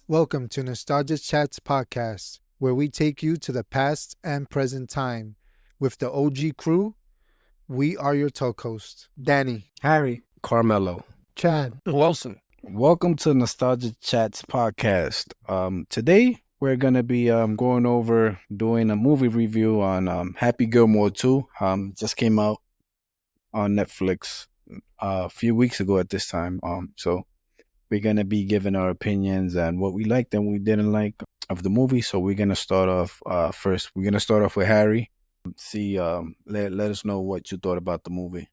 Welcome to Nostalgia Chats podcast, where we take you to the past and present time. With the OG crew, we are your talk hosts, Danny, Harry. Carmelo. Chad. Wilson. Welcome to Nostalgia Chats podcast. Today we're gonna be going over doing a movie review on Happy Gilmore 2. Just came out on Netflix a few weeks ago at this time. So we're gonna be giving our opinions and what we liked and we didn't like of the movie. So we're gonna start off first. We're gonna start off with Harry. Let us know what you thought about the movie.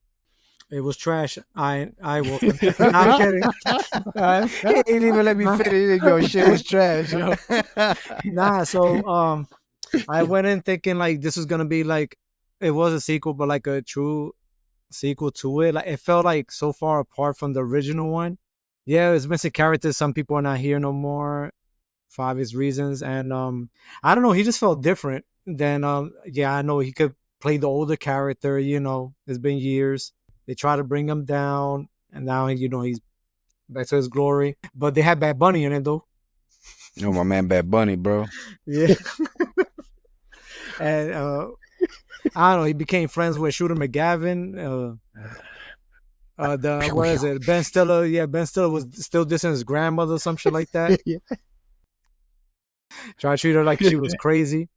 It was trash. I woke up. I'm kidding. He didn't even let me finish. Yo, shit was trash. Yo. So I went in thinking like this was gonna be like it was a sequel, but like a true sequel to it. Like it felt like so far apart from the original one. Yeah, it was missing characters. Some people are not here no more for obvious reasons, and I don't know. He just felt different than yeah. I know he could play the older character. You know, it's been years. They try to bring him down, and now he's back to his glory. But they had Bad Bunny in it though. Oh, my man, Bad Bunny, bro. Yeah. And I don't know. He became friends with Shooter McGavin. What is it? Ben Stiller. Yeah, Ben Stiller was still dissing his grandmother or some shit like that. Yeah. Try to treat her like she was crazy.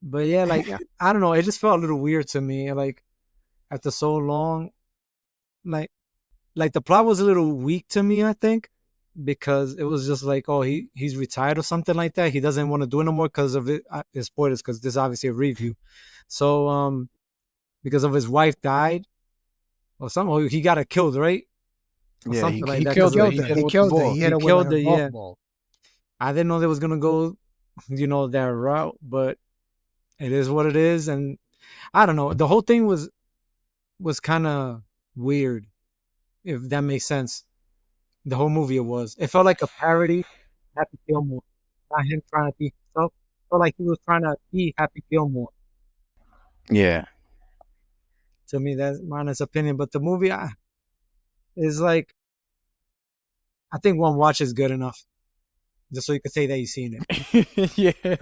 But yeah, like I don't know. It just felt a little weird to me. Like after so long, like the plot was a little weak to me, I think, because it was just like, oh, he's retired or something like that. He doesn't want to do it no more because of it. Spoilers, because this is obviously a review. So because of his wife died or something, he got her killed, right? Or Yeah, something like He that. killed her. He He hit killed her. ball. He hit her killed with a her, golf yeah. ball. I didn't know they was gonna go, that route, but it is what it is, and I don't know. The whole thing was kind of weird, if that makes sense. The whole movie it felt like a parody of Happy Gilmore, not him trying to be himself. It felt like he was trying to be Happy Gilmore. Yeah. To me, that's my honest opinion. But the movie is like, I think one watch is good enough, just so you could say that you've seen it. Yeah.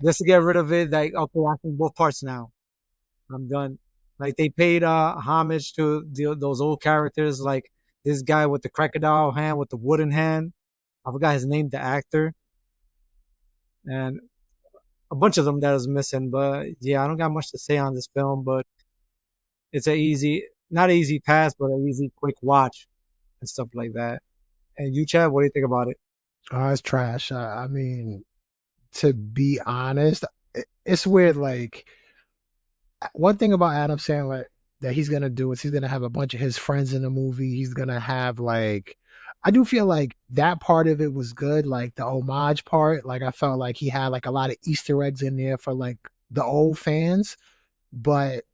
Just to get rid of it, like, okay, I think both parts now. I'm done. Like they paid homage to those old characters, like this guy with the crocodile hand with the wooden hand. I forgot his name, the actor, and a bunch of them that was missing. But yeah, I don't got much to say on this film, but it's not an easy pass, but an easy quick watch and stuff like that. And you, Chad, what do you think about it? It's trash. I mean, to be honest, it's weird. Like, one thing about Adam Sandler that he's gonna do is he's gonna have a bunch of his friends in the movie. He's gonna have like, I do feel like that part of it was good, like the homage part. Like I felt like he had like a lot of Easter eggs in there for like the old fans, but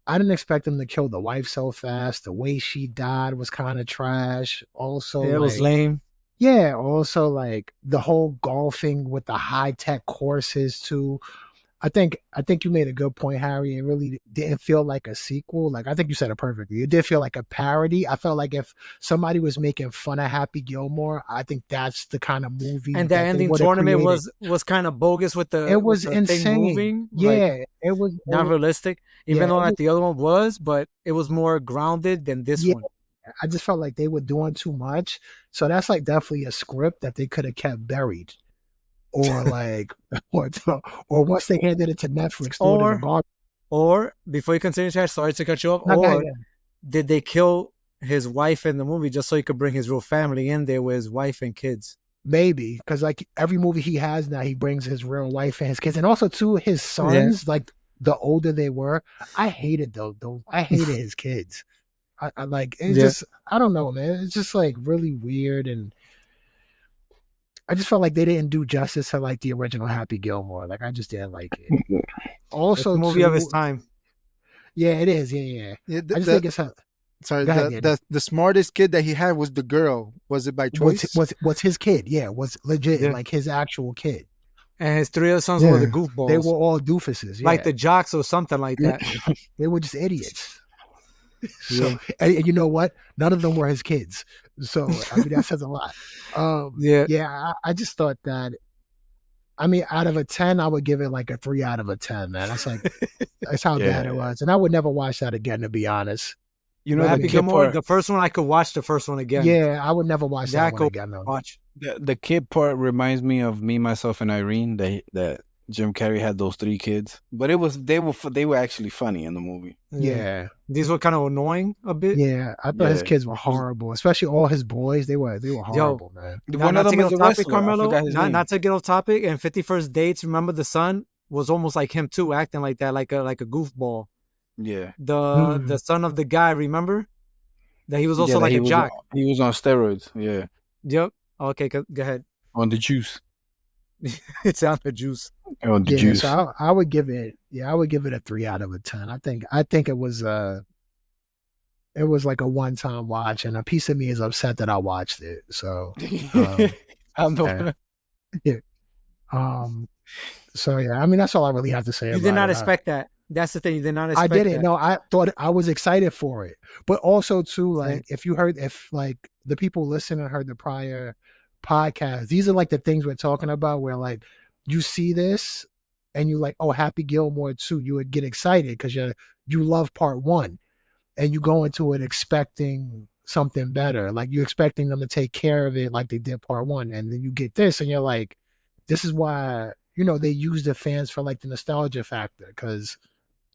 I didn't expect him to kill the wife so fast. The way she died was kind of trash. Also, Yeah, it was like, lame. yeah, also like the whole golfing with the high tech courses too. I think you made a good point, Harry. It really didn't feel like a sequel. Like I think you said it perfectly. It did feel like a parody. I felt like if somebody was making fun of Happy Gilmore, I think that's the kind of movie. And the that they ending would've tournament created. was kind of bogus with the It was with the thing insane. moving. Yeah, Like, it was not realistic, even yeah, though it was- like the other one was, but it was more grounded than this Yeah. one. I just felt like they were doing too much. So that's like definitely a script that they could have kept buried. Or like, or once they handed it to Netflix, throw it in the garbage. Or before you continue, Chad, sorry to cut you off. No, go Or ahead. did they kill his wife in the movie just so he could bring his real family in there with his wife and kids? Maybe because like every movie he has now, he brings his real wife and his kids, and also too his sons. Like the older they were, I hated those. I hated his kids. I like it's just I don't know, man. It's just like really weird, and I just felt like they didn't do justice to like the original Happy Gilmore. Like I just didn't like it. It's Also, a movie of its time. Yeah, it is. Yeah. Yeah, I just think it's a. sorry. Go ahead, Danny. The smartest kid that he had was the girl. Was it by choice? Was his kid? Yeah, was legit Yeah. like his actual kid. And his three other sons were the Yeah. goofballs. They were all doofuses. Yeah. like the jocks or something like that. They were just idiots. Yeah. So, and you know what? None of them were his kids. So I mean that says a lot. Yeah. Yeah, I just thought that. I mean, out of a 10, I would give it like a 3 out of a 10, man. That's how bad it Yeah. was, and I would never watch that again, to be honest. You But know the Happy kid Gilmore, part. the first one I could watch the first one again. Yeah, I would never watch that That one go again, though. watch. The kid part reminds me of Me, Myself, and Irene. That Jim Carrey had those 3 kids, but they were actually funny in the movie. Yeah, These were kind of annoying a bit. yeah. I thought his Yeah. kids were horrible, especially all his boys. They were horrible, man. One of Not to them get is a off topic, wrestler. I Carmelo. forgot his name. Not to get off topic. And 51st Dates, remember the son was almost like him too, acting like that, like a goofball. Yeah. The son of the guy, remember? That he was also Yeah, like he a was jock. he was on steroids. Yeah, Yep. Okay, go ahead. on the juice. It's on the juice. On the Yeah, juice. so I would give it. Yeah, I would give it a 3 out of a 10. I think it was like a one-time watch, and a piece of me is upset that I watched it. So, I'm the yeah. So yeah, I mean that's all I really have to say. You about did not it. expect that. That's the thing. You did not I expect didn't. that. No, I thought I was excited for it, but also too, like if like the people listening heard the prior podcast, these are like the things we're talking about, where like you see this and you like, oh, Happy Gilmore 2, you would get excited because you love part 1, and you go into it expecting something better, like you're expecting them to take care of it like they did part 1, and then you get this and you're like, this is why they use the fans for like the nostalgia factor, because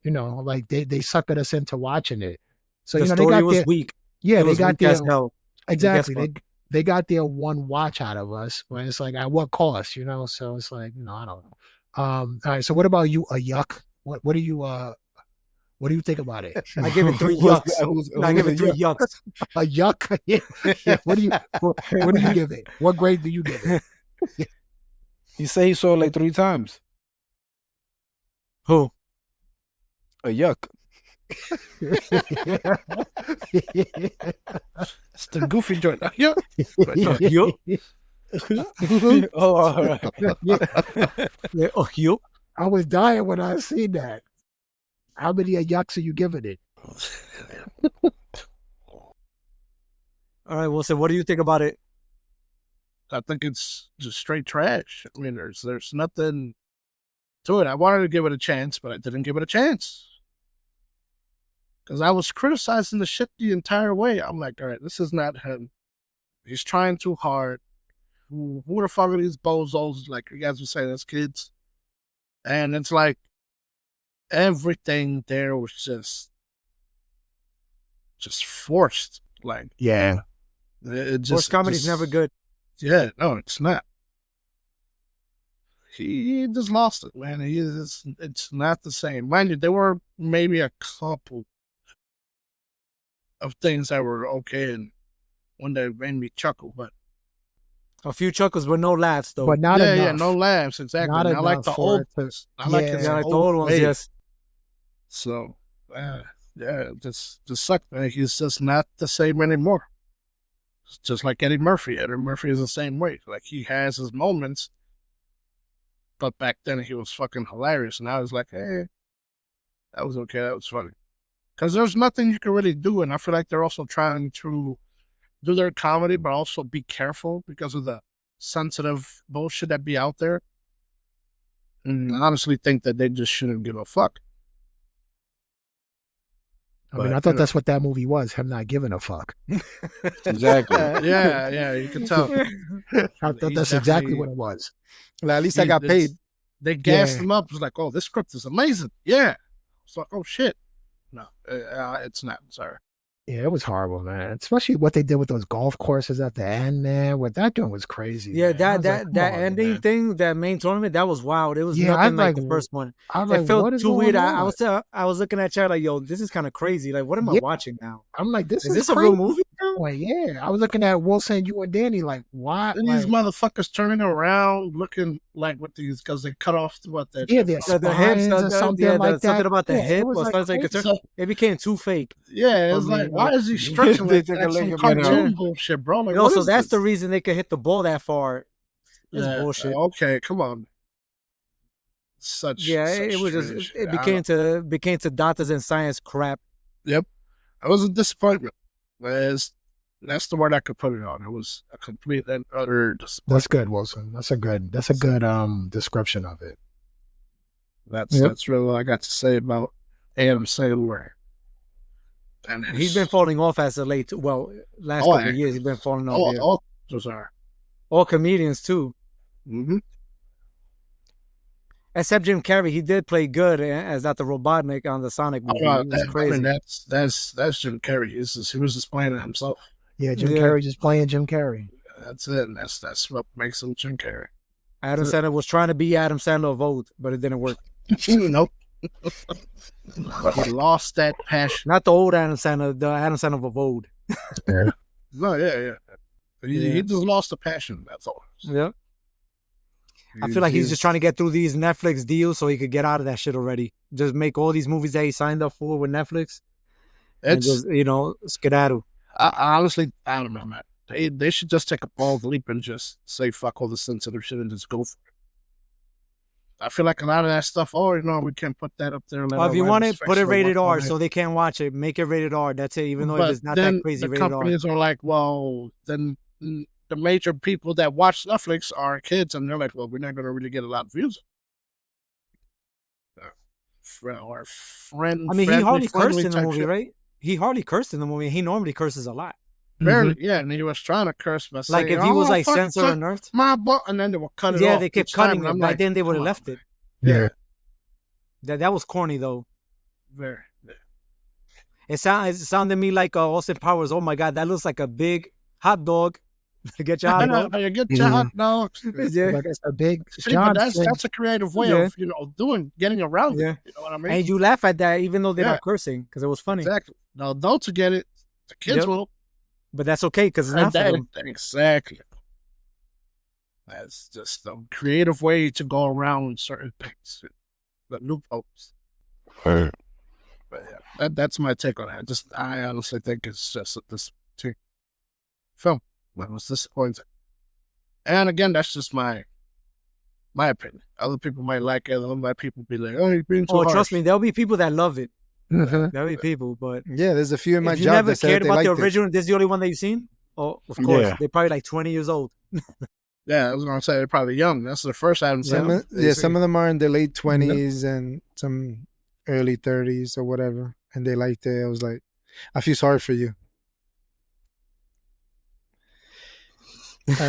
like they suckered us into watching it. So The they story got was their weak. yeah, It they was got weak their as hell. exactly. Guess They got their one watch out of us, but it's like at what cost, So it's like, I don't know. All right. So what about you, a yuck? What do you think about it? I give it 3 Who's- yucks. who's- I give who's it a 3 yucks. A yuck? Yeah. Yeah. What do you give it? What grade do you give it? He said he saw it like 3 times. Who? A yuck. It's the goofy joint. Yeah. You? Oh, all right. Yeah, oh, you? I was dying when I seen that. How many yucks are you giving it? All right, Wilson, what do you think about it? I think it's just straight trash. I mean, there's nothing to it. I wanted to give it a chance, but I didn't give it a chance. Because I was criticizing the shit the entire way. I'm like, all right, this is not him. He's trying too hard. Who the fuck are these bozos? Like you guys were saying, as kids. And it's like, everything there was just forced. Like, Yeah. it just Forced comedy's just- never good. Yeah, no, it's not. He just lost it, man. It's not the same. Mind you, there were maybe a couple of things that were okay and one that made me chuckle, but A few chuckles, but no laughs, though. But not yeah, enough. yeah, no laughs, exactly. Not And I like enough the for old it to- ones. I like Yeah. his Yeah, like the old old ones, ways. yes. So, yeah, just sucked, man. He's just not the same anymore. It's just like Eddie Murphy. Eddie Murphy is the same way. Like, he has his moments, but back then he was fucking hilarious. Now it's like, hey, that was okay. That was funny. Because there's nothing you can really do. And I feel like they're also trying to do their comedy, but also be careful because of the sensitive bullshit that be out there. And I honestly think that they just shouldn't give a fuck. I mean, But, I thought that's what that movie was, him not giving a fuck. Exactly. Yeah, you can tell. I thought He that's exactly definitely- what it was. Like, at least I got paid. They gassed Yeah. him up. It was like, oh, this script is amazing. Yeah. It's like, oh, shit. No, it's not. Sorry. Yeah, it was horrible, man. Especially what they did with those golf courses at the end, man. What that doing was crazy. Yeah, man. I was like, that come on, ending man. thing, that main tournament, that was wild. It was Yeah, nothing I'm like like, the first one. I was It like, felt what is too weird. going I on? I was looking at chat like, yo, this is kind of crazy. Like, what am I Yeah. watching now? I'm like, this Is is this a real crazy. movie? Like, yeah, I was looking at Wilson, you and Danny, like, why? And these motherfuckers turning around looking like with these, because they cut off what that. Yeah, their The hips, spines or something like that. something about the Yeah, hip it was or like something. crazy. So, It became too fake. yeah, it's I mean, like, why is he stretching They like took a that's look some at me now. cartoon bullshit, bro? Like, No, what so is that's this? the reason they could hit the ball that far. It's Yeah, bullshit. Okay, come on. Such Yeah, such it was strange just shit. it became to doctors and science crap. Yep, it was a disappointment. It's That's the word I could put it on. It was a complete and utter That's disappointment. good, Wilson. That's a good description of it. That's really all I got to say about Adam Sandler. And He's been falling off as of late. Well, last couple of years, he's been falling off. All those are. All comedians, too. Mm-hmm. Except Jim Carrey. He did play good as Dr. Robotnik on the Sonic movie. He was crazy. I mean, that's Jim Carrey. He was just playing it himself. Yeah, Jim Carrey just playing Jim Carrey. That's it. And that's what makes him Jim Carrey. Adam Sandler was trying to be Adam Sandler of old, but it didn't work. Nope. He lost that passion. Not the old Adam Sandler, the Adam Sandler of old. Yeah. No, yeah. He just lost the passion. That's all. Yeah. I feel like he's just trying to get through these Netflix deals so he could get out of that shit already. Just make all these movies that he signed up for with Netflix. And just, skedaddle. Honestly, I don't know, man. They should just take a bold leap and just say fuck all the sensitive shit and just go for it. I feel like a lot of that stuff, we can't put that up there. If you want it, put it rated R so they can't watch it. Make it rated R. That's it, even though it's not that crazy rated R. The companies are like, well, then the major people that watch Netflix are kids, and they're like, well, we're not going to really get a lot of views. Our friend. I mean, he hardly cursed in the movie, right? He hardly cursed in the movie. He normally curses a lot. Barely, yeah, and he was trying to curse by saying, like if he was like censor on Earth, my butt, and then they would cut it off. Yeah, they kept cutting it. But Like, then they would have left it. Yeah. That was corny though. Very. Yeah. It sounded to me like Austin Powers. Oh my God, that looks like a big hot dog. Get your hot dog. Get your hot dog. Yeah. But it's a big. That's a creative way of getting around it. You know what I mean? And you laugh at that even though they're not cursing because it was funny. Exactly. Now adults will get it. The kids will. But that's okay because it's not for them. Exactly. That's just a creative way to go around certain things. The loopholes. Right. But yeah, that's my take on that. I honestly think it's just this film. I was disappointed. And again, that's just my opinion. Other people might like it. Other people be like, "Oh, you're being too harsh." Trust me, there'll be people that love it. There'll be people, but yeah, there's a few in my if you job never that said cared they about liked the original. This is the only one that you've seen. Oh, of course, they're probably like 20 years old. Yeah, I was gonna say they're probably young. That's the first Adam Sandler. Some of them are in their late 20s and some early 30s or whatever, and they liked it. I was like, I feel sorry for you.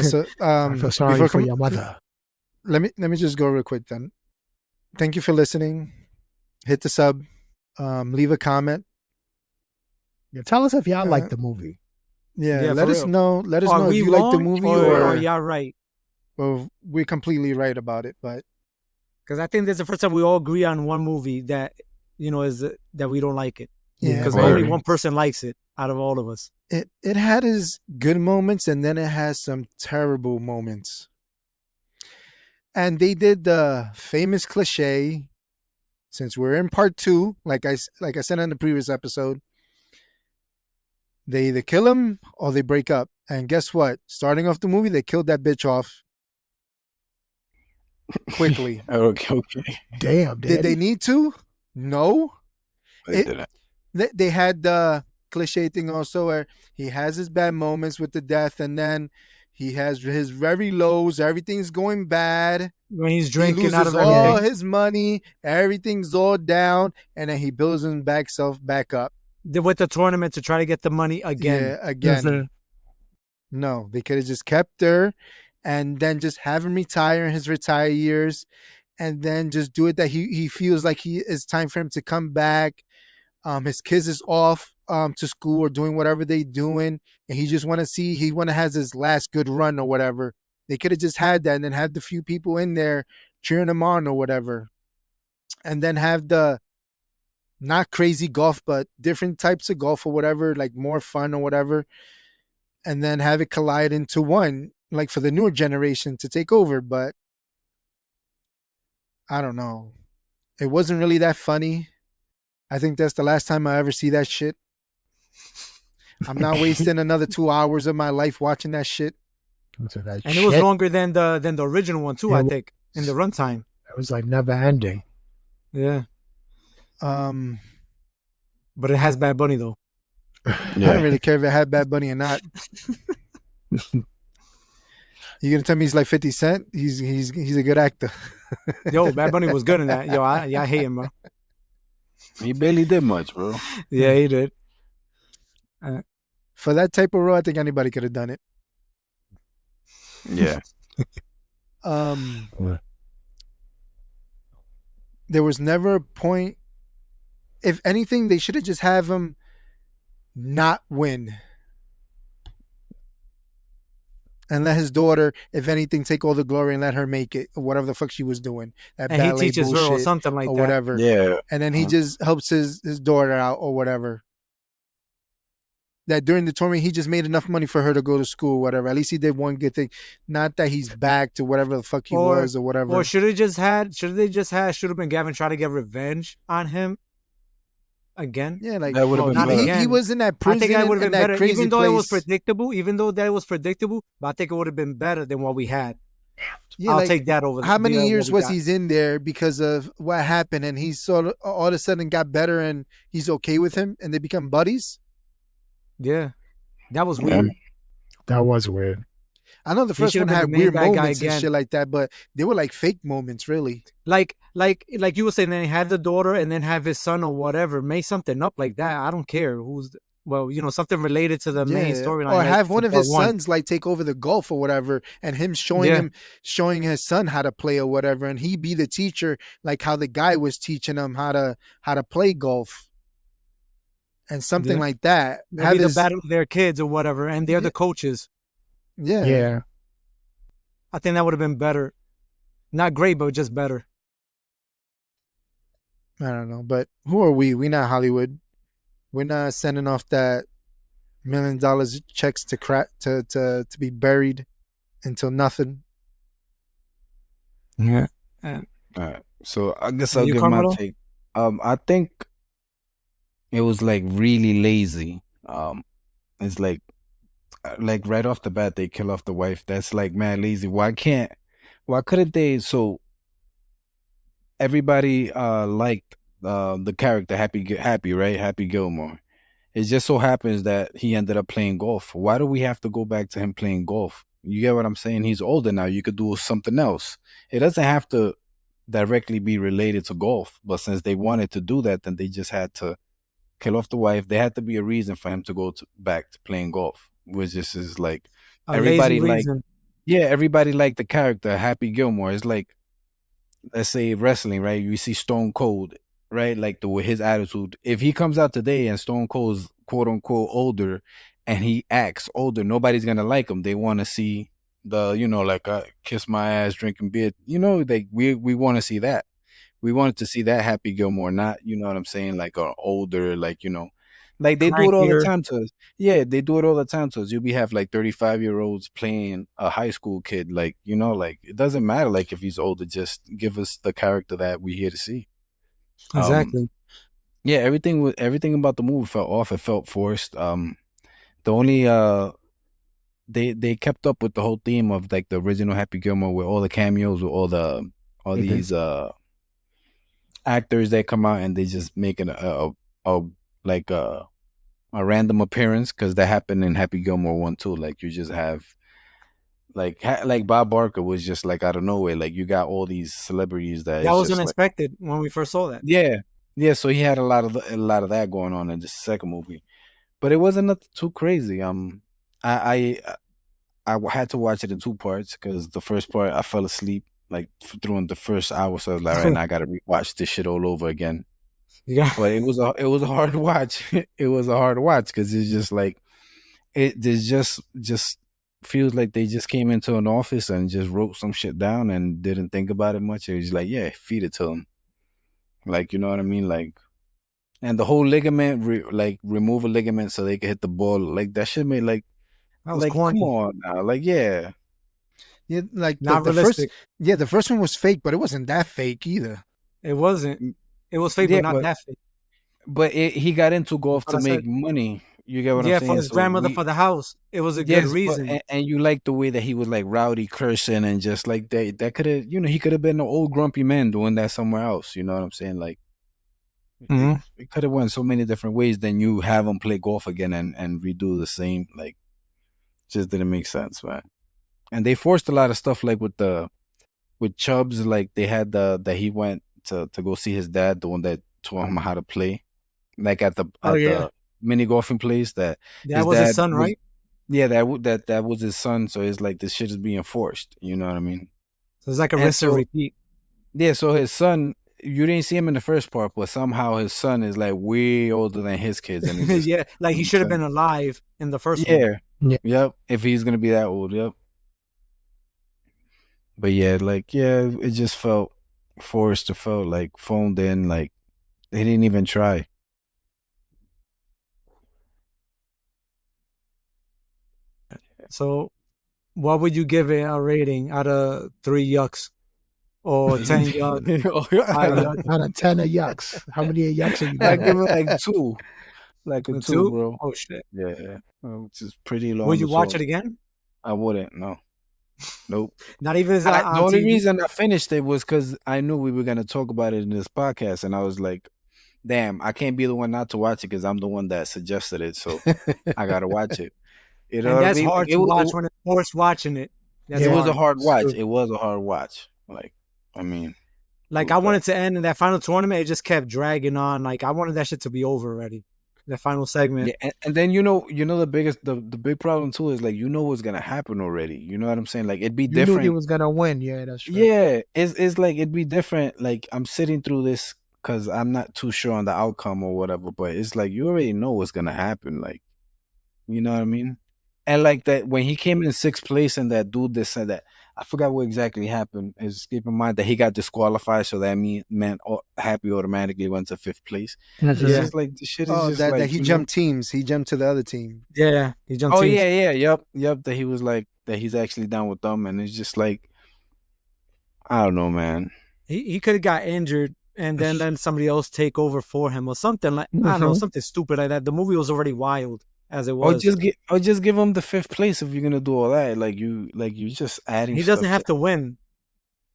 So, I feel sorry for your mother. Let me just go real quick then. Thank you for listening. Hit the sub. Leave a comment. Yeah, tell us if y'all like the movie. Yeah, let us know. Let us know if you like the movie or y'all right. Well, we're completely right about it, but because I think this is the first time we all agree on one movie that is that we don't like it. Yeah, because only one person likes it out of all of us. It had its good moments and then it has some terrible moments. And they did the famous cliche. Since we're in part 2, like I said in the previous episode, they either kill him or they break up. And guess what? Starting off the movie, they killed that bitch off quickly. Okay. Damn, Did they need to? No. They didn't. They had the cliche thing also where he has his bad moments with the death and then he has his very lows. Everything's going bad. When he's drinking, he loses all his money. Everything's all down, and then he builds himself back up. With the tournament to try to get the money again. Yeah, again. No, they could have just kept her, and then just have him retire in his retire years, and then just do it that he feels like it's time for him to come back. His kids is off to school or doing whatever they doing, and he just want to have his last good run or whatever. They could have just had that and then had the few people in there cheering him on or whatever. And then have the not crazy golf, but different types of golf or whatever, like more fun or whatever. And then have it collide into one, like for the newer generation to take over. But I don't know. It wasn't really that funny. I think that's the last time I ever see that shit. I'm not wasting another 2 hours of my life watching that shit. And it was longer than the original one too, I think, in the runtime. It was like never ending. Yeah. But it has Bad Bunny though. I Yeah. don't really care if it had Bad Bunny or not. You gonna tell me he's like 50 Cent? He's a good actor. Yo, Bad Bunny was good in that. Yo, I hate him, bro. He barely did much, bro. Yeah, he did. For that type of role, I think anybody could have done it. Yeah. Um, there was never a point. If anything, they should have just have him not win and let his daughter, if anything, take all the glory and let her make it, whatever the fuck she was doing, that And he ballet teaches her or bullshit something like or that. whatever. Yeah. And then he just helps his daughter out or whatever. That during the tournament he just made enough money for her to go to school, whatever. At least he did one good thing. Not that he's back to whatever the fuck he was or whatever. Or should they just have been Gavin try to get revenge on him again? Yeah, like That would have been not better. again. he was in that I prison think that would have in been that better, crazy even though place. it was predictable. Even though that was predictable, but I think it would have been better than what we had. Yeah, I'll like, take that over. how many what years we was got. he's in there because of what happened, and he sort of all of a sudden got better and he's okay with him, and they become buddies? Yeah, that was Yeah. weird. That was weird. I know the He first should one have been had the main weird bad guy moments and again. shit like that, but they were like fake moments, really. Like you were saying, then he had the daughter and then have his son or whatever. Make something up like that. I don't care who's. Well, something related to the main storyline. Or like have one from of part his one. sons like take over the golf or whatever, and him Yeah. showing his son how to play or whatever, and he be the teacher, like how the guy was teaching him how to play golf, and something Yeah. like that. Maybe Have the his battle of their kids or whatever, and they're Yeah. the coaches. yeah. Yeah. I think that would have been better. Not great, but just better. I don't know, but who are we? We not Hollywood. We're not sending off that $1 million checks to to be buried until nothing. Yeah. All right. So I guess And I'll you, give my Carmelo? take. I think it was like really lazy. It's like right off the bat they kill off the wife. That's like mad lazy. Why couldn't they? So everybody liked the character Happy, right? Happy Gilmore. It just so happens that he ended up playing golf. Why do we have to go back to him playing golf? You get what I'm saying? He's older now. You could do something else. It doesn't have to directly be related to golf, but since they wanted to do that, then they just had to kill off the wife. There had to be a reason for him to go back to playing golf, which just is like A everybody lazy like, reason. yeah, everybody liked the character Happy Gilmore. It's like, let's say wrestling, right? You see Stone Cold, right? Like with his attitude. If he comes out today and Stone Cold's quote unquote older and he acts older, nobody's gonna like him. They want to see the, like kiss my ass, drinking beer. Like we want to see that. We wanted to see that Happy Gilmore, not, you know what I'm saying, like older, like, like they do it all the Crankier. time to us. Yeah, they do it all the time to us. You'll have like 35-year-olds playing a high school kid, like, like it doesn't matter, like if he's older, just give us the character that we're here to see. Exactly. Yeah, everything about the movie felt off. It felt forced. The only they kept up with the whole theme of like the original Happy Gilmore with all the cameos, with all these actors that come out and they just make like a random appearance, because that happened in Happy Gilmore 1 too. Like you just have like Bob Barker was just like out of nowhere. Like you got all these celebrities that That it's was just like, unexpected when we first saw that. yeah. So he had a lot of that going on in the second movie, but it wasn't nothing too crazy. I had to watch it in two parts because the first part I fell asleep like during the first hour, so I was like, all right, now I gotta rewatch this shit all over again. Yeah. But it was a hard watch. It was a hard watch because it's just like just feels like they just came into an office and just wrote some shit down and didn't think about it much. It was like, yeah, feed it to them. Like, you know what I mean? Like, and the whole ligament, remove a ligament so they can hit the ball. Like that shit made That was come corny. on now. Like, yeah. Yeah, like Not the first realistic. the first one was fake, but it wasn't that fake either. It wasn't. It was fake, Yeah, but not that fake. But he got into golf That's to what I make said. money. You get what Yeah, I'm for saying? his So grandmother for the house. It was a good yes, reason. and you like the way that he was like rowdy cursing and just like that could have, he could have been an old grumpy man doing that somewhere else. You know what I'm saying? Like, Mhm. It could have went so many different ways. Then you have him play golf again and redo the same. Like, just didn't make sense, man. And they forced a lot of stuff, like with Chubbs. Like they had that he went to go see his dad, the one that taught him how to play, like Oh at yeah, the mini golfing place. That that his was his dad son, was, right? yeah, that was his son. So it's like this shit is being forced. You know what I mean? So it's like a And rinse and so repeat. yeah, so his son, you didn't see him in the first part, but somehow his son is like way older than his kids, and it just Yeah, like he makes should have sense. been alive in the first one. Yeah, Yeah. yep. If he's gonna be that old, yep. But yeah, like yeah, it just felt forced. It felt like phoned in. Like they didn't even try. So, what would you give it a rating out of 3 yucks or 10 yucks, five Out of, yucks, out of 10 of yucks, how many of yucks are you I giving give it? it like two, like a and two, two? bro. Oh shit! Yeah, which is pretty low Would on the you watch score. it again? I wouldn't. No, nope. Not even The on only TV. reason I finished it was because I knew we were gonna talk about it in this podcast, and I was like, "Damn, I can't be the one not to watch it because I'm the one that suggested it, so I gotta watch it." You know And what I that's mean? Like hard to watch when it's forced watching it. That's it Yeah, was a hard. hard it's watch. true. It was a hard watch. Like, I mean, it Like was I bad. wanted to end in that final tournament. It just kept dragging on. Like I wanted that shit to be over already. That final segment. Yeah, and then the big problem too is like what's gonna happen already. You know what I'm saying? Like it'd be You knew he different. was gonna win. Yeah, that's true. Yeah, it's like it'd be different. Like I'm sitting through this because I'm not too sure on the outcome or whatever. But it's like you already know what's gonna happen. Like you know what I mean? And like that when he came in sixth place and that dude that said that I forgot what exactly happened. Is keep in mind that he got disqualified, so that meant Happy automatically went to fifth place. It's Yeah, just like the shit is Oh, just that like he you know. jumped teams. He jumped to the other team. yeah. He jumped Oh teams. yeah, yep. That he was like that he's actually down with them, and it's just like I don't know, man. He could have got injured and then let somebody else take over for him or something like I don't know, Mhm. something stupid like that. The movie was already wild as it was. Or just give him the fifth place if you're gonna do all that. Like you just adding He doesn't stuff have to to win.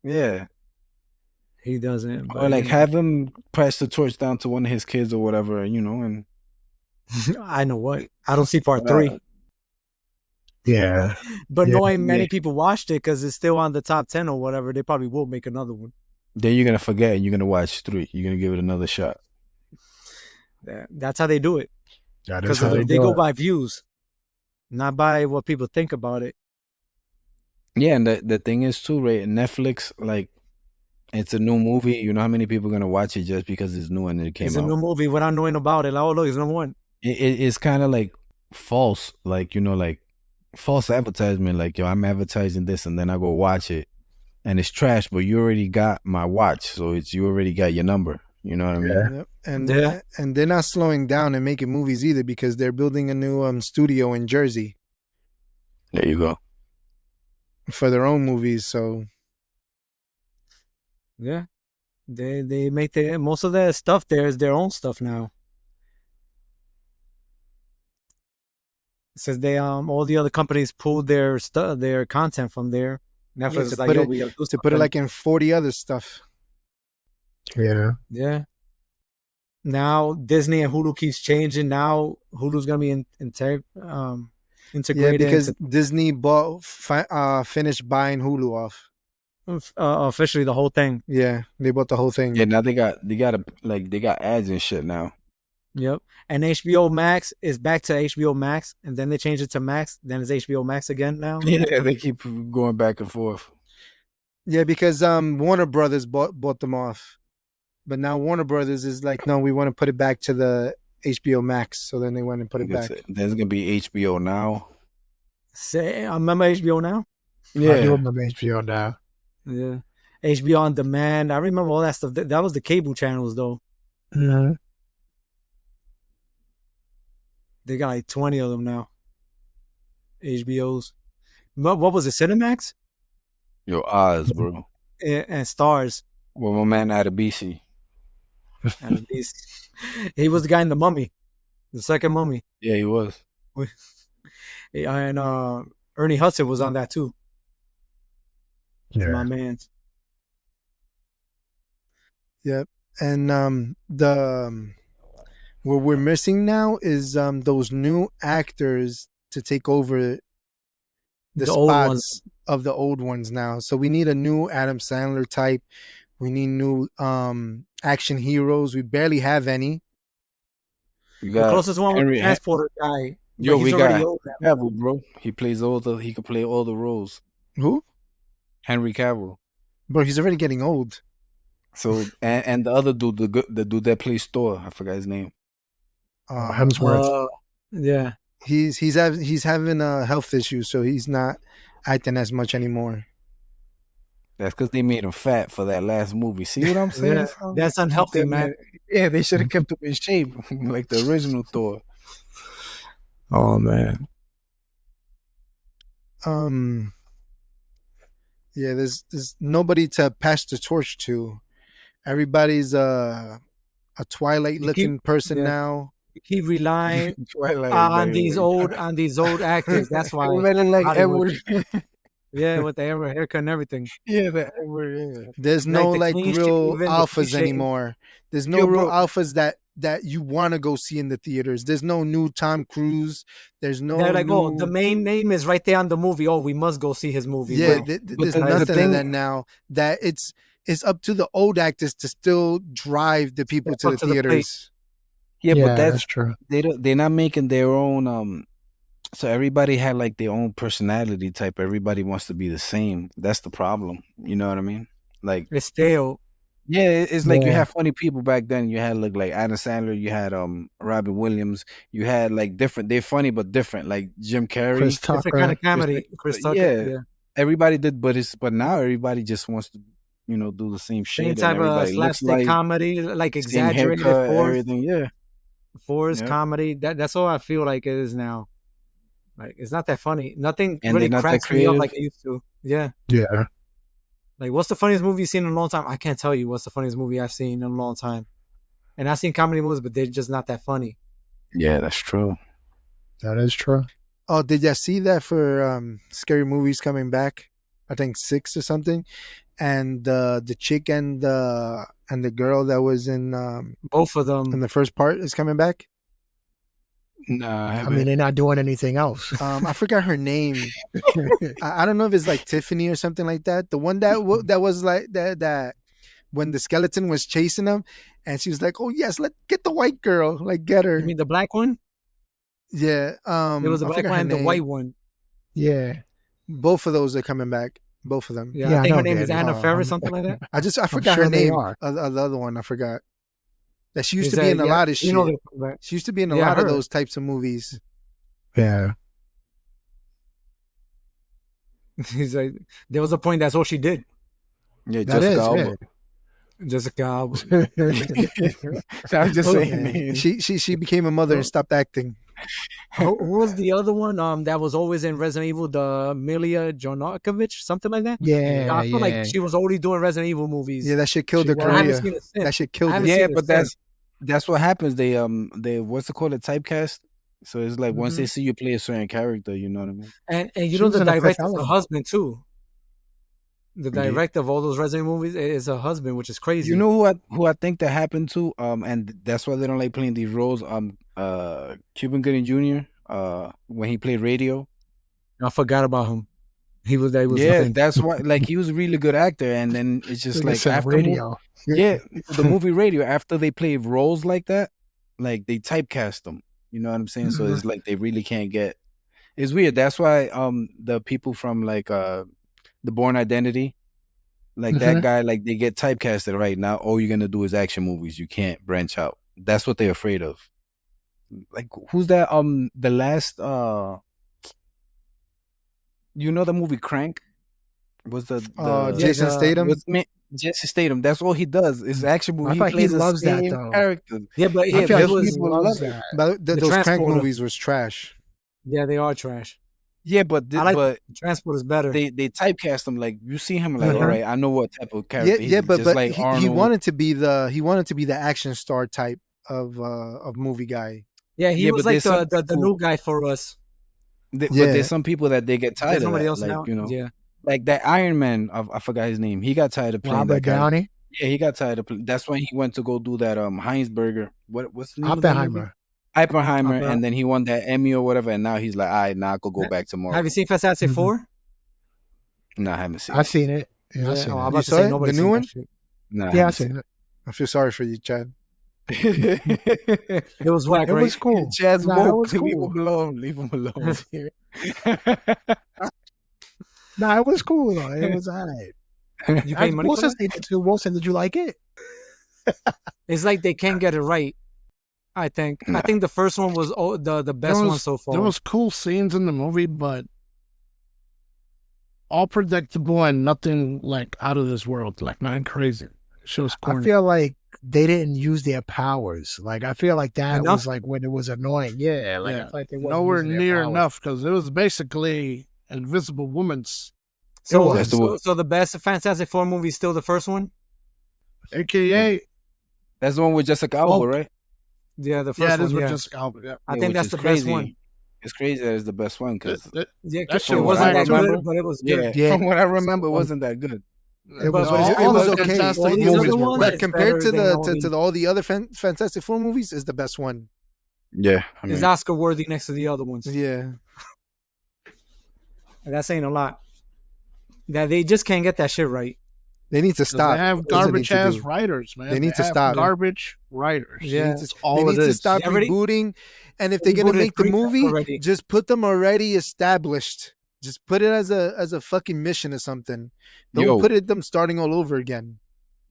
yeah. He doesn't, Or but like have him pass the torch down to one of his kids or whatever, and I know what. I don't see part uh, 3. Yeah. But Yeah. knowing yeah. many people watched it because it's still on the top 10 or whatever, they probably will make another one. Then you're gonna forget and you're gonna watch 3. You're gonna give it another shot. That's how they do it. That is Because how they they do go it. by views, not by what people think about it. Yeah, and the thing is too, right? Netflix, like it's a new movie. You know how many people are gonna watch it just because it's new and it It's came a new out. movie without knowing about it. Like, oh, look, it's number one. It's kind of like false, like like false advertisement. Like yo, I'm advertising this, and then I go watch it, and it's trash. But you already got my watch, so it's you already got your number. You know what I mean? Yeah. Yep. Yeah. And they're not slowing down and making movies either because they're building a new studio in Jersey There you go. for their own movies. So Yeah. They make most of their stuff there is their own stuff now. It says they all the other companies pulled their content from there. Netflix yeah, is like, yo, we gotta do to put it something. like in 40 other stuff. Yeah. Yeah. Now Disney and Hulu keeps changing. Now Hulu's gonna be Yeah, integrated because into Disney finished buying Hulu off. officially the whole thing. Yeah, they bought the whole thing. Yeah, now they got ads and shit now. Yep. And HBO Max is back to HBO Max, and then they changed it to Max. Then it's HBO Max again now. Yeah, they keep going back and forth. Yeah, because Warner Brothers bought them off, but now Warner Brothers is like, no, we want to put it back to the HBO Max. So then they went and put it back. There's gonna be HBO now. Say, I remember HBO now. I do Yeah, remember HBO now. Yeah. HBO on demand. I remember all that stuff. That was the cable channels though. Mhm. They got like 20 of them now. HBOs. What was it? Cinemax yo, Oz, bro. and Stars. Well, my man out of BC. And he was the guy in the Mummy, the second Mummy. Yeah, he was. And Ernie Hudson was on that too. Yeah. My man. Yep. And what we're missing now is those new actors to take over the The old ones. spots of the old ones now. So we need a new Adam Sandler type. We need new action heroes. We barely have any. You The got closest one was the Henry. transporter guy, Yo, but he's we already got old now. Cavill, bro. He plays all the. He could play all the roles. Who? Henry Cavill. Bro, he's already getting old. So and the other dude, the dude that plays Thor, I forgot his name. Hemsworth. Yeah. He's having a health issue, so he's not acting as much anymore. That's because they made him fat for that last movie. See what I'm saying? Yeah, that's unhealthy, man. Yeah, they should have kept him in shape like the original Thor. Oh man. Yeah, there's nobody to pass the torch to. Everybody's a Twilight looking person now. You keep relying Twilight, on these old actors. That's why Everybody like Hollywood. Edward. Yeah, with the haircut and everything. Yeah, the Edward. Yeah. There's no the like clean real shaven, the alphas clean shaven. anymore. There's no Yo, real bro. alphas that you want to go see in the theaters. There's no new Tom Cruise. There's no. They're like, new... oh, the main name is right there on the movie. Oh, we must go see his movie. Yeah, bro. there's the nothing thing- of that now. That it's up to the old actors to still drive the people Step to up the to the plate. theaters. Yeah, but that's true. they're not making their own so everybody had like their own personality type. Everybody wants to be the same. That's the problem. You know what I mean? Like It's stale. yeah, it's like you Yeah. had funny people back then. You had like Adam Sandler, you had Robin Williams, you had like different, they're funny but different, like Jim Carrey. Chris Different kind Tucker. of comedy. Chris Tucker. Yeah. Yeah. Everybody did, but now everybody just wants to, do the same shit. Same And type of everybody looks slapstick like comedy, like same exaggerated haircut, force everything. Yeah. Yep. comedy. That's all I feel like it is now. Like it's not that funny. Nothing And really they're not that cracks me up creative. like it used to. Yeah. Yeah. Like what's the funniest movie you've seen in a long time? I can't tell you what's the funniest movie I've seen in a long time. And I've seen comedy movies, but they're just not that funny. Yeah, that's true. That is true. Oh, did you see that for scary movies coming back? I think 6 or something. And the chick and the girl that was in Both of them. the first part is coming back. Nah, I mean, they're not doing anything else. I forgot her name. I don't know if it's like Tiffany or something like that. The one that that was like that when the skeleton was chasing him, and she was like, "Oh yes, let's get the white girl, like get her." You mean the black one? Yeah. There was a I black forgot one her and the name. white one. Yeah. Both of those are coming back. Both of them. Yeah, Yeah, I I think her know, name is Danny. Anna Faris, something like that. I forgot sure her they name. are. The other one I forgot. That she used Is to be that- in a yeah, lot of shit. you know they're coming back. She used to be in a Yeah, lot of her. those types of movies. Yeah. He's like, there was a point that's all she did. yeah, That Jessica is Alba. Jessica Alba. I was just saying, Yeah. man. She became a mother and stopped acting. Who was the other one? That was always in Resident Evil, the Milia Jovanovic, something like that. Yeah. I feel like she was already doing Resident Evil movies. Yeah, that shit killed She her was. I haven't career. seen it since. That shit killed I her. haven't Yeah, seen it but since. that's what happens. They what's it called? A typecast. So it's like once they see you play a certain character, you know what I mean? And you She know was the in a Fifth director's her Element. husband too. The Indeed. director of all those Resident movies is her husband, which is crazy. You know who I think that happened to? And that's why they don't like playing these roles. Cuban Gooding Jr. When he played Radio. I forgot about him. He was the Yeah, thing. that's why. Like he was a really good actor, and then it's just like after radio. yeah, the movie Radio. After they play roles like that, like they typecast them. You know what I'm saying? So it's like they really can't get. It's weird. That's why the people from like the Born Identity, like that guy, like they get typecasted right now. All you're gonna do is action movies. You can't branch out. That's what they're afraid of. Like who's that? The last you know the movie Crank? Was the Jason Statham? Jason Statham. That's all he does. Is action movie. I thought he plays the loves that, same though. character. Yeah, but I yeah, feel but like it was, he loves that. But The those Crank Transporter. movies was trash. yeah, they are trash. Yeah, but I like but Transport is better. they typecast him like you see him like Uh-huh. all right, I know what type of character. Yeah, he's yeah, but just like he Arnold. wanted to be the action star type of movie guy. yeah, he Yeah, was but like there's the some people- new guy for us. But Yeah. there's some people that they get tired There's of nobody that. else Like now. you know, Yeah, like that Iron Man. I forgot his name. He got tired of playing Robert that character. Downey. Yeah, he got tired of. That's when he went to go do that Heinsberger. What's the name of that movie? Oppenheimer. Oppenheimer, and then he won that Emmy or whatever, and now he's like, all right, now I could go back tomorrow. Have you seen Fantastic Mhm. Four? No, I haven't seen I've it. seen it. Yeah, I've seen I'm it. about You to saw say it? nobody The seen new that one? shit. No, I Yeah, I've haven't seen it. I feel sorry for you, Chad. It was whack, It right? was cool. Chad's Nah, it woke. was Leave cool. him alone. Leave him alone. Nah, it was cool though. It was alright. You pay money for Wilson that? seen it too. Wilson, did you like it? It's like they can't get it right. I think. Nah. I think the first one was the best one so far. There was cool scenes in the movie, but all predictable and nothing like out of this world, like nothing crazy. Shit was I corny. feel like they didn't use their powers. Like I feel like that Enough? was like when it was annoying. Yeah, like I feel like they wasn't nowhere using their near powers. enough because it was basically Invisible Woman's, So, That's the so, one. so the best Fantastic Four movie is still the first one? aka That's the one with Jessica Alba, Oh. right? Yeah, the first yeah, it is one. with Yeah. Jessica Alba. Yeah, I Yeah, think which that's is the crazy. best one. It's crazy that it's the best one because Yeah, That shit it was wasn't whack, that too. good, but it was yeah, good. Yeah. from what I remember, it wasn't that good. It was, But it all was the okay. Fantastic All these movies other were ones, whack. But it's compared better to than the all to, these. to all the other Fantastic Four movies, is the best one. Yeah, I It's mean, Oscar worthy next to the other ones. Yeah. And that's saying a lot. That they just can't get that shit right. They need to 'Cause stop. They have That's what they need garbage to ass do. writers, man. They need to have stop. Garbage writers. Yeah. That's all They it need to is. stop They already- rebooting, and if They they're gonna rebooted make the 3 times movie, already. just put them already established. Just put it as a fucking mission or something. Don't Yo. put it them starting all over again.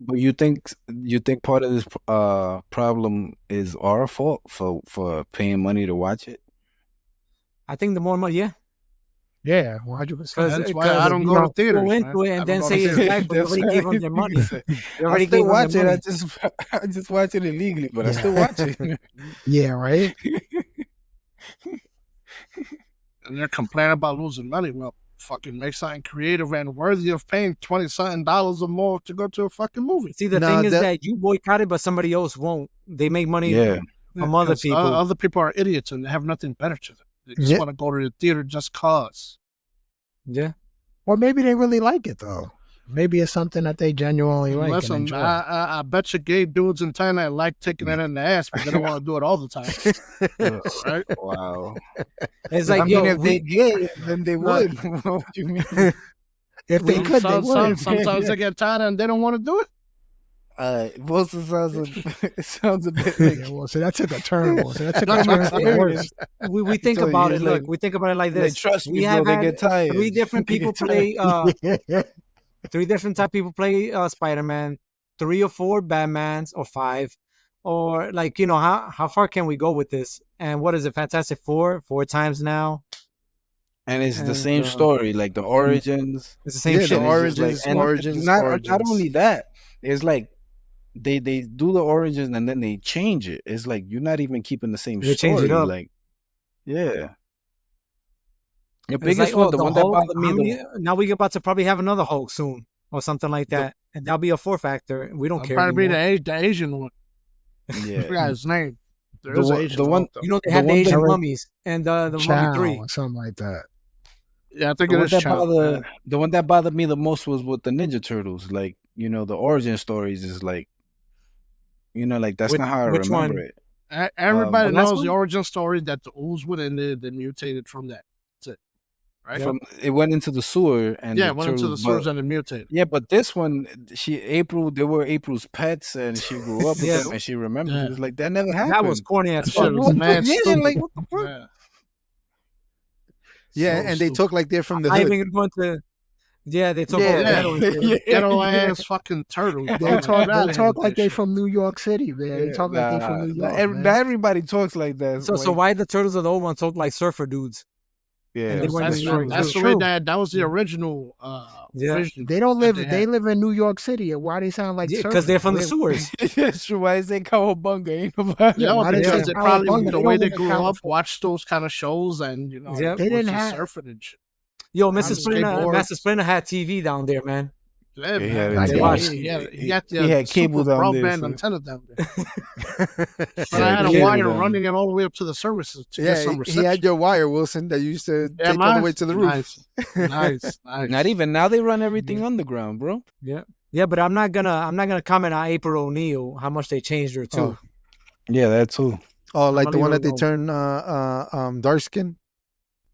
but you think part of this problem is our fault for paying money to watch it? I think the more money, yeah. yeah, 100%. That's why I don't you go know, to theaters. go man. into it I and don't then go say to it's theaters. back, but you already gave them their money. You I already still gave them watch their it. money. I just watch it illegally, but I Yeah. still watch it. Yeah, right. And they're complaining about losing money. Well, fucking make something creative and worthy of paying $20-something or more to go to a fucking movie. See, the Nah, thing is that- that you boycott it, but somebody else won't. They make money Yeah, from other 'Cause, people. Other people are idiots and they have nothing better to them. They just Yeah. want to go to the theater just cause. Yeah. Or maybe they really like it though. Maybe it's something that they genuinely like and Listen, enjoy. I bet you gay dudes in Thailand like taking it in the ass, but they don't want to do it all the time. Right? wow. It's like, I mean, yo, if they we, gay, then they would. What do you mean? If they could, they would. Sometimes they get tired and they don't want to do it. Wilson sounds a bit like Yeah, well, so that took a turn. Well, so that took a turn for the worse. we think So about you it look- like we think about it like they this. trust We me, bro. have They had get tired. 3 different They people get tired. play 3 different type people play Spider-Man, 3 or 4 Batmans, or 5, or like, you know, how far can we go with this? And what is it, Fantastic Four 4 times now? And it's the And, same story, like the origins. It's the same Yeah, shit. the And it's just origins, and origins, not origins. only that, it's like they do the origins and then they change it. It's like you're not even keeping the same They change story. it up. Like, yeah. The It's biggest like, one, oh, the the one that Hulk, bothered how me, many- now we're about to probably have another Hulk soon or something like that, and that'll be a 4 factor. We don't I'll care probably be anymore. the Asian one. I yeah, forgot his name. There The is an one- Asian the one- Hulk, though. You know, they The had the one Asian that- mummies and the Mummy Chow 3. or something like that. Yeah, I think the it one is that Chow. bothered the one that bothered me the most was with the Ninja Turtles. Like, you know, the origin stories is like, you know, like that's Which- not how I which remember one? it. Everybody the last knows the one? origin story that the ooze went and they mutated from that. That's it. Right? From it went into the sewer and yeah, the it went into the turtles, sewers but- and it mutated. Yeah, but this one, they were April's pets, and she grew up with Yeah. them, and she remembered. Yeah. It was like that never happened. That was corny as That fuck. shit was What? mad Yeah, stupid. like, what the fuck? Yeah. Yeah, So and they stupid. talk like they're from the I hood. even going to. Yeah, they talk Yeah, about Yeah, ghetto and shit. yeah. ghetto ass fucking turtle. They talk like they from New York City, man. They Yeah, talk like they from New nah, York. man. not everybody talks like that. So why the turtles of the old ones talk like surfer dudes? Yeah, and they went That's, to New York. that's It's the way true. that was the original Yeah. vision. They don't live. they They had. live in New York City. Why they sound like? Because they're from the surfers? sewers. That's true. Why is they Cowabunga? Ain't nobody. Yeah, why they because say they probably California? the They way don't they live in grew up, California. watched those kind of shows, and you know, Yeah. They didn't was have- surfing and shit. Yo, On Mr. the Splinter, skateboard. Master Splinter had TV down there, man. Yeah, Yeah, man. he had it. He watched- he had cable super down there, broadband so- antenna down there. But Yeah, I had a cable wire down there. running it all the way up to the services to get Yeah, some he reception. had your wire, Wilson, that you used to take all the way to the roof. Nice, nice. Not even now. They run everything underground, bro. Yeah. Yeah, but I'm not gonna comment on April O'Neil how much they changed her too. Oh. Yeah, that too. Oh, I'm like gonna the leave one it that they alone. turn dark skin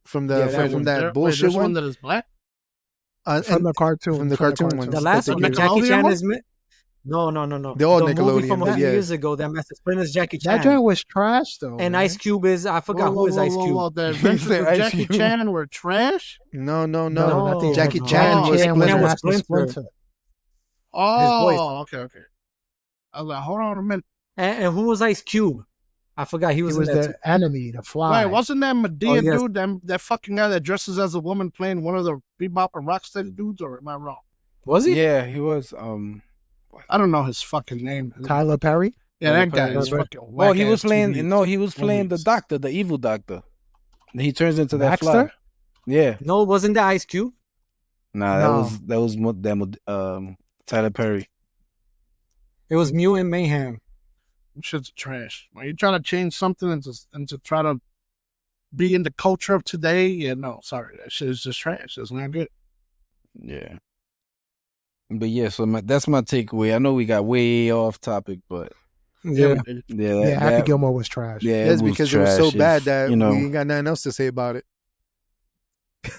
from Yeah, the that from one. that Wait, bullshit there's one one. that is black. From And the cartoon. from the cartoon The ones that last they The one, the give. Jackie Nickelodeon Chan one. is no, no, no, no. They're all The movie from Nickelodeon, a but few yeah. years ago that Master Splinter's Jackie That Chan. joint was trash though. And man. Ice Cube is I forgot who is Ice Cube. The He Adventures said of Ice Jackie Cube. Chan were trash. No, no, No, no. not the No, Jackie no. Chan Jackie was Chan was Splinter. Master Splinter. Splinter. His voice. Oh, okay. I was like, hold on a minute. And who was Ice Cube? I forgot he He was in was that too. the enemy, the fly. Wait, wasn't that Medea yes. dude? That fucking guy that dresses as a woman playing one of the bebop and rocksteady dudes, or am I wrong? Was he? Yeah, he was. I don't know his fucking name. Tyler Perry? Yeah, Tyler that guy Perry, is yeah. fucking. Oh, he was whack-ass playing. TV No, he was playing the movies. doctor, the evil doctor. He turns into that Baxter? fly. Yeah. No, wasn't that Ice Cube? Nah, No. that was Tyler Perry. It was Mutant Mayhem. Shit's trash. When you're trying to change something and to try to be in the culture of today, yeah, no, sorry, that shit is just trash. It's not good. Yeah. But yeah, so that's my takeaway. I know we got way off topic, but Yeah. Yeah, Happy Gilmore was trash. Yeah, That's it was because it was so trash. bad If, that you know, we ain't got nothing else to say about it.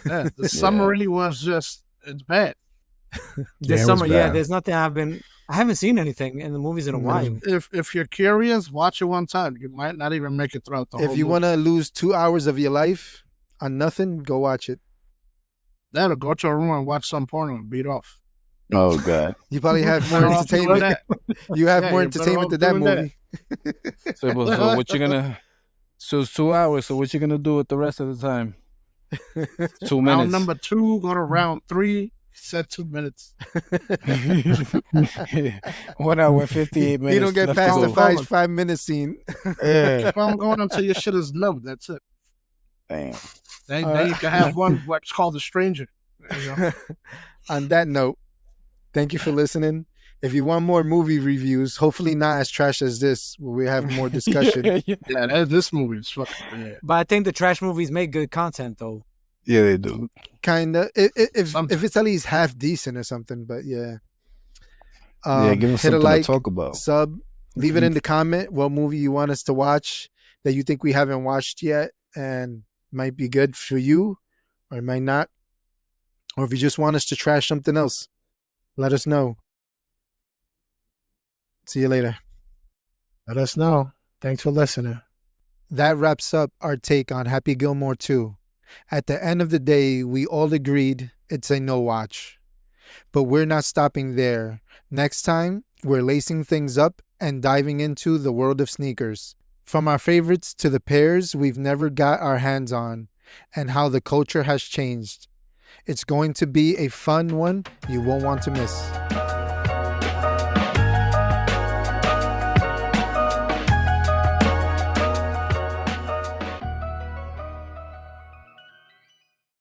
Yeah, the summary was just it's bad. This Yeah, it was summer, yeah, bad. there's nothing I haven't seen anything in the movies in a while. If you're curious, watch it one time. You might not even make it throughout the whole If you movie. want to lose 2 hours of your life on nothing, go watch it. That'll go to a room and watch some porno and beat off. oh god. You probably have more Better off doing entertainment. that. You have Yeah, more you're better entertainment off than that doing that. movie. So what you gonna? So it's 2 hours. So what you gonna do with the rest of the time? 2 Round minutes. number 2, go to round 3. Said 2 minutes. 1 hour 58 minutes. You don't get left past to the go. 5 minute scene. Yeah. Keep on going until your shit is numbed. That's it. Damn. Then you can have one what's called a stranger. There you go. On that note, thank you for listening. If you want more movie reviews, hopefully not as trash as this, where we have more discussion. Yeah, this movie is fucking bad. But I think the trash movies make good content though. Yeah, they do. Kinda. If Sometimes. it's at least half decent or something, but yeah. Yeah, give us hit a something like, to talk about. sub, leave it in the comment what movie you want us to watch that you think we haven't watched yet and might be good for you or it might not. Or if you just want us to trash something else, let us know. See you later. Let us know. Thanks for listening. That wraps up our take on Happy Gilmore 2. At the end of the day, we all agreed it's a no watch. But we're not stopping there. Next time, we're lacing things up and diving into the world of sneakers. From our favorites to the pairs we've never got our hands on, and how the culture has changed. It's going to be a fun one you won't want to miss.